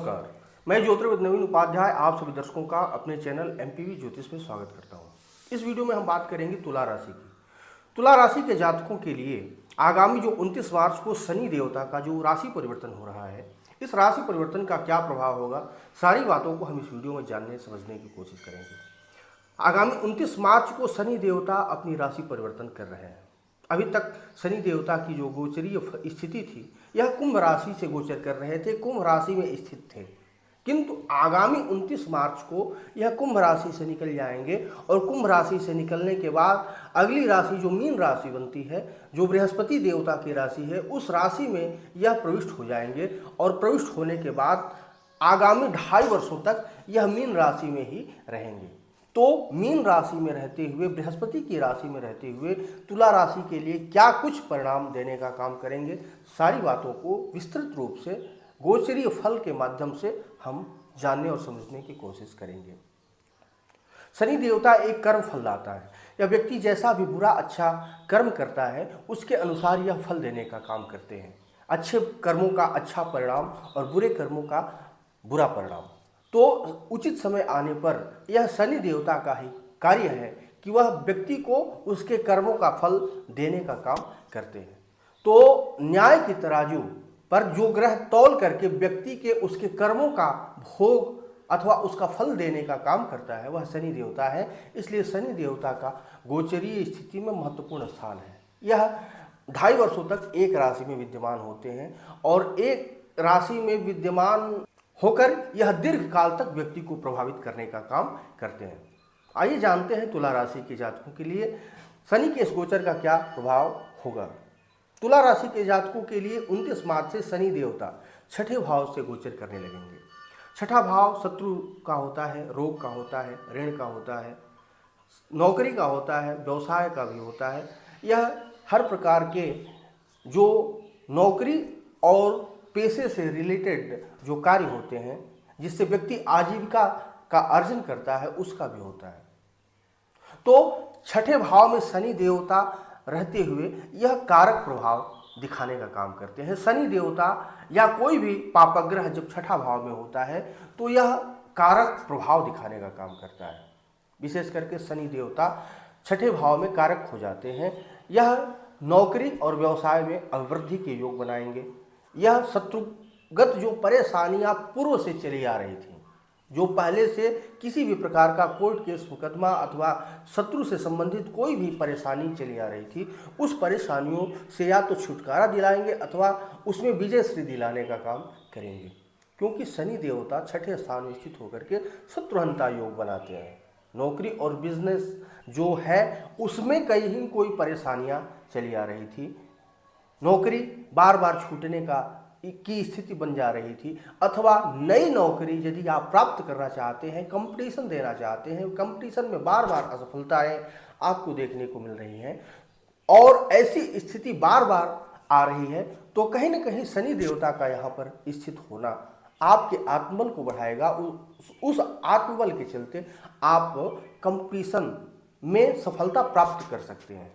नमस्कार। मैं ज्योतिर्विद नवीन उपाध्याय आप सभी दर्शकों का अपने चैनल एमपीवी ज्योतिष में स्वागत करता हूं। इस वीडियो में हम बात करेंगे तुला राशि की। तुला राशि के जातकों के लिए आगामी जो 29 मार्च को शनि देवता का जो राशि परिवर्तन हो रहा है, इस राशि परिवर्तन का क्या प्रभाव होगा, सारी बातों को हम इस वीडियो में जानने समझने की कोशिश करेंगे। आगामी 29 मार्च को शनि देवता अपनी राशि परिवर्तन कर रहे हैं। अभी तक शनि देवता की जो गोचरीय स्थिति थी, यह कुंभ राशि से गोचर कर रहे थे, कुंभ राशि में स्थित थे। किंतु आगामी 29 मार्च को यह कुंभ राशि से निकल जाएंगे और कुंभ राशि से निकलने के बाद अगली राशि जो मीन राशि बनती है, जो बृहस्पति देवता की राशि है, उस राशि में यह प्रविष्ट हो जाएंगे और प्रविष्ट होने के बाद आगामी 2.5 वर्षों तक यह मीन राशि में ही रहेंगे। तो मीन राशि में रहते हुए, बृहस्पति की राशि में रहते हुए तुला राशि के लिए क्या कुछ परिणाम देने का काम करेंगे, सारी बातों को विस्तृत रूप से गोचरीय फल के माध्यम से हम जानने और समझने की कोशिश करेंगे। शनि देवता एक कर्म फल लाता है। यह व्यक्ति जैसा भी बुरा अच्छा कर्म करता है, उसके अनुसार यह फल देने का काम करते हैं। अच्छे कर्मों का अच्छा परिणाम और बुरे कर्मों का बुरा परिणाम। तो उचित समय आने पर यह शनि देवता का ही कार्य है कि वह व्यक्ति को उसके कर्मों का फल देने का काम करते हैं। तो न्याय की तराजू पर जो ग्रह तौल करके व्यक्ति के उसके कर्मों का भोग अथवा उसका फल देने का काम करता है, वह शनि देवता है। इसलिए शनि देवता का गोचरीय स्थिति में महत्वपूर्ण स्थान है। यह 2.5 वर्षों तक एक राशि में विद्यमान होते हैं और एक राशि में विद्यमान होकर यह दीर्घ काल तक व्यक्ति को प्रभावित करने का काम करते हैं। आइए जानते हैं तुला राशि के जातकों के लिए शनि के इस गोचर का क्या प्रभाव होगा। तुला राशि के जातकों के लिए 29 मार्च से शनि देवता छठे भाव से गोचर करने लगेंगे। छठा भाव शत्रु का होता है, रोग का होता है, ऋण का होता है, नौकरी का होता है, व्यवसाय का भी होता है। यह हर प्रकार के जो नौकरी और पेशे से रिलेटेड जो कार्य होते हैं, जिससे व्यक्ति आजीविका का अर्जन करता है, उसका भी होता है। तो छठे भाव में शनि देवता रहते हुए यह कारक प्रभाव दिखाने का काम करते हैं। शनि देवता या कोई भी पापग्रह जब छठा भाव में होता है तो यह कारक प्रभाव दिखाने का काम करता है। विशेष करके शनि देवता छठे भाव में कारक हो जाते हैं। यह नौकरी और व्यवसाय में अभिवृद्धि के योग बनाएंगे। यह शत्रुगत जो परेशानियां पूर्व से चली आ रही थी, जो पहले से किसी भी प्रकार का कोर्ट केस मुकदमा अथवा शत्रु से संबंधित कोई भी परेशानी चली आ रही थी, उस परेशानियों से या तो छुटकारा दिलाएंगे अथवा उसमें विजय श्री दिलाने का काम करेंगे। क्योंकि शनि देवता छठे स्थान में स्थित होकर के शत्रुहंता योग बनाते हैं। नौकरी और बिजनेस जो है उसमें कहीं कोई परेशानियां चली आ रही थी, नौकरी बार बार छूटने की स्थिति बन जा रही थी, अथवा नई नौकरी यदि आप प्राप्त करना चाहते हैं, कंपटीशन देना चाहते हैं, कंपटीशन में बार बार असफलताएं आपको देखने को मिल रही हैं और ऐसी स्थिति बार बार आ रही है, तो कहीं ना कहीं शनि देवता का यहाँ पर स्थित होना आपके आत्मबल को बढ़ाएगा। उस आत्मबल के चलते आप कंपटीशन में सफलता प्राप्त कर सकते हैं।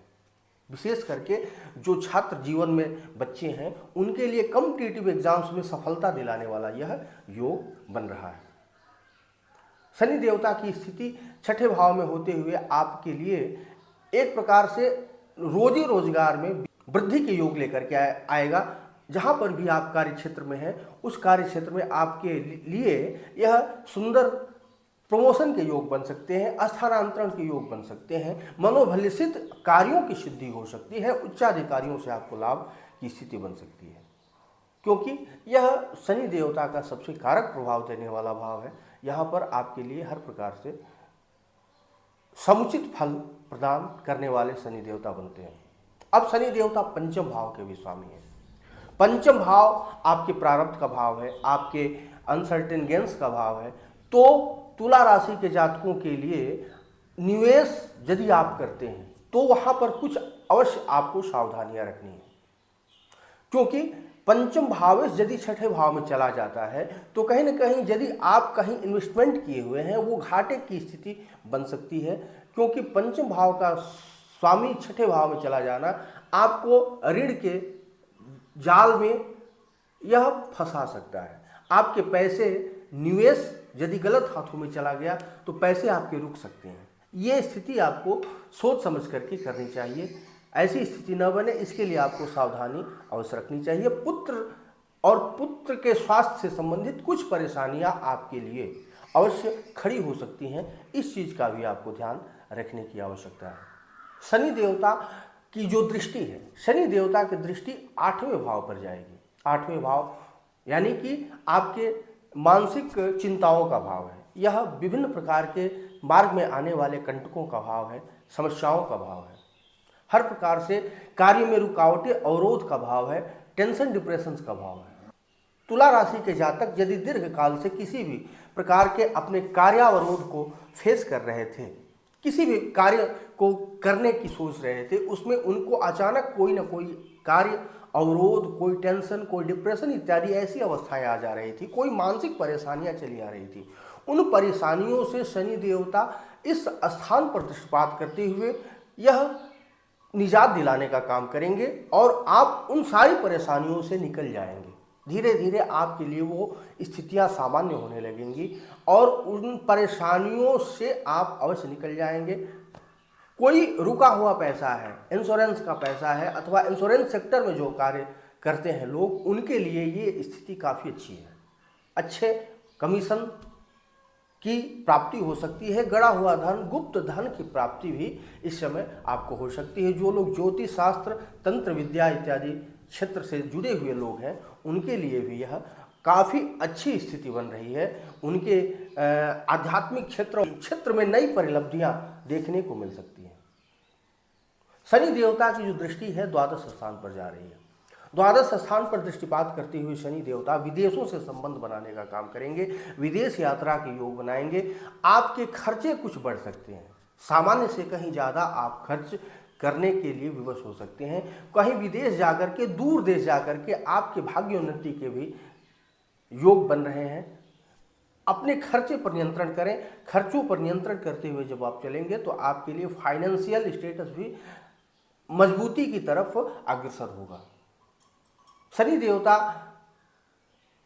विशेष करके जो छात्र जीवन में बच्चे हैं, उनके लिए कॉम्पिटिटिव एग्जाम्स में सफलता दिलाने वाला यह योग बन रहा है। शनि देवता की स्थिति छठे भाव में होते हुए आपके लिए एक प्रकार से रोजी रोजगार में वृद्धि के योग लेकर के आएगा। जहां पर भी आप कार्य क्षेत्र में हैं, उस कार्य क्षेत्र में आपके लिए यह सुंदर प्रमोशन के योग बन सकते हैं, स्थानांतरण के योग बन सकते हैं, मनोभल्सित कार्यों की सिद्धि हो सकती है, उच्चाधिकारियों से आपको लाभ की स्थिति बन सकती है। क्योंकि यह शनि देवता का सबसे कारक प्रभाव देने वाला भाव है। यहाँ पर आपके लिए हर प्रकार से समुचित फल प्रदान करने वाले शनि देवता बनते हैं। अब शनि देवता पंचम भाव के भी स्वामी हैं। पंचम भाव आपके प्रारब्ध का भाव है, आपके अनसर्टेन गेन्स का भाव है। तो तुला राशि के जातकों के लिए निवेश यदि आप करते हैं तो वहां पर कुछ अवश्य आपको सावधानियां रखनी है। क्योंकि पंचम भाव यदि छठे भाव में चला जाता है तो कहीं ना कहीं यदि आप कहीं इन्वेस्टमेंट किए हुए हैं, वो घाटे की स्थिति बन सकती है। क्योंकि पंचम भाव का स्वामी छठे भाव में चला जाना आपको ऋण के जाल में यह फंसा सकता है। आपके पैसे निवेश यदि गलत हाथों में चला गया तो पैसे आपके रुक सकते हैं। ये स्थिति आपको सोच समझ करके करनी चाहिए। ऐसी स्थिति न बने इसके लिए आपको सावधानी अवश्य रखनी चाहिए। पुत्र के स्वास्थ्य से संबंधित कुछ परेशानियां आपके लिए अवश्य खड़ी हो सकती हैं, इस चीज़ का भी आपको ध्यान रखने की आवश्यकता है। शनि देवता की जो दृष्टि है, शनि देवता की दृष्टि 8वें भाव पर जाएगी। 8वें भाव यानी कि आपके मानसिक चिंताओं का भाव है। यह विभिन्न प्रकार के मार्ग में आने वाले कंटकों का भाव है, समस्याओं का भाव है। हर प्रकार से कार्य में रुकावटें, अवरोध का भाव है, टेंशन डिप्रेशन का भाव है। तुला राशि के जातक यदि दीर्घ काल से किसी भी प्रकार के अपने कार्यावरोध को फेस कर रहे थे, किसी भी कार्य को करने की सोच रहे थे, उसमें उनको अचानक कोई ना कोई कार्य अवरोध, कोई टेंशन, कोई डिप्रेशन इत्यादि ऐसी अवस्थाएं आ जा रही थी, कोई मानसिक परेशानियां चली आ रही थी, उन परेशानियों से शनि देवता इस स्थान पर दृष्टिपात करते हुए यह निजात दिलाने का काम करेंगे और आप उन सारी परेशानियों से निकल जाएंगे। धीरे धीरे आपके लिए वो स्थितियां सामान्य होने लगेंगी और उन परेशानियों से आप अवश्य निकल जाएंगे। कोई रुका हुआ पैसा है, इंश्योरेंस का पैसा है, अथवा इंश्योरेंस सेक्टर में जो कार्य करते हैं लोग, उनके लिए ये स्थिति काफ़ी अच्छी है। अच्छे कमीशन की प्राप्ति हो सकती है। गड़ा हुआ धन, गुप्त धन की प्राप्ति भी इस समय आपको हो सकती है। जो लोग ज्योतिष शास्त्र, तंत्र विद्या इत्यादि क्षेत्र से जुड़े हुए लोग हैं, उनके लिए भी यह काफ़ी अच्छी स्थिति बन रही है। उनके आध्यात्मिक क्षेत्र में नई परिलब्धियां देखने को मिल सकती हैं। शनि देवता की जो दृष्टि है द्वादश स्थान पर जा रही है। द्वादश स्थान पर दृष्टिपात करते हुए शनि देवता विदेशों से संबंध बनाने का काम करेंगे, विदेश यात्रा के योग बनाएंगे। आपके खर्चे कुछ बढ़ सकते हैं, सामान्य से कहीं ज़्यादा आप खर्च करने के लिए विवश हो सकते हैं। कहीं विदेश जाकर के, दूर देश जाकर के आपके भाग्योन्नति के भी योग बन रहे हैं। अपने खर्चे पर नियंत्रण करें। खर्चों पर नियंत्रण करते हुए जब आप चलेंगे तो आपके लिए फाइनेंशियल स्टेटस भी मजबूती की तरफ अग्रसर होगा। शनि देवता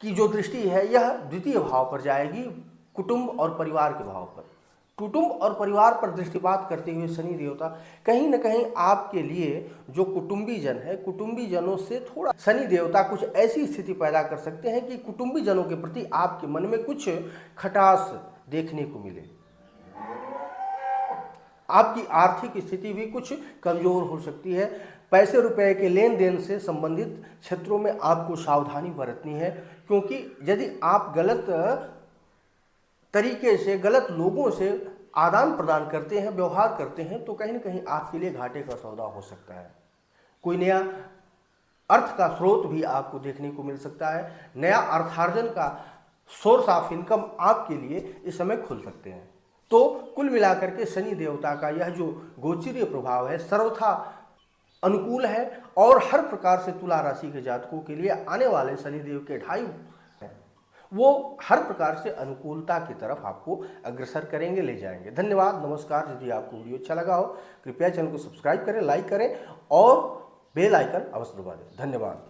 की जो दृष्टि है यह द्वितीय भाव पर जाएगी, कुटुंब और परिवार के भाव पर। कुटुंब और परिवार पर दृष्टिपात करते हुए शनि देवता कहीं न कहीं आपके लिए जो कुटुंबी जन है, कुटुंबी जनों से थोड़ा शनि देवता कुछ ऐसी स्थिति पैदा कर सकते हैं कि कुटुंबी जनों के प्रति आपके मन में कुछ खटास देखने को मिले। आपकी आर्थिक स्थिति भी कुछ कमजोर हो सकती है। पैसे रुपए के लेन देन से संबंधित क्षेत्रों में आपको सावधानी बरतनी है, क्योंकि यदि आप गलत तरीके से, गलत लोगों से आदान प्रदान करते हैं, व्यवहार करते हैं, तो कहीं ना कहीं आपके लिए घाटे का सौदा हो सकता है। कोई नया अर्थ का स्रोत भी आपको देखने को मिल सकता है। नया अर्थार्जन का सोर्स ऑफ इनकम आपके लिए इस समय खुल सकते हैं। तो कुल मिलाकर के शनि देवता का यह जो गोचरीय प्रभाव है सर्वथा अनुकूल है और हर प्रकार से तुला राशि के जातकों के लिए आने वाले शनिदेव के 2.5 वो हर प्रकार से अनुकूलता की तरफ आपको अग्रसर करेंगे, ले जाएंगे। धन्यवाद, नमस्कार। यदि आपको वीडियो अच्छा लगा हो कृपया चैनल को सब्सक्राइब करें, लाइक करें और बेल आइकन अवश्य दबा दें। धन्यवाद।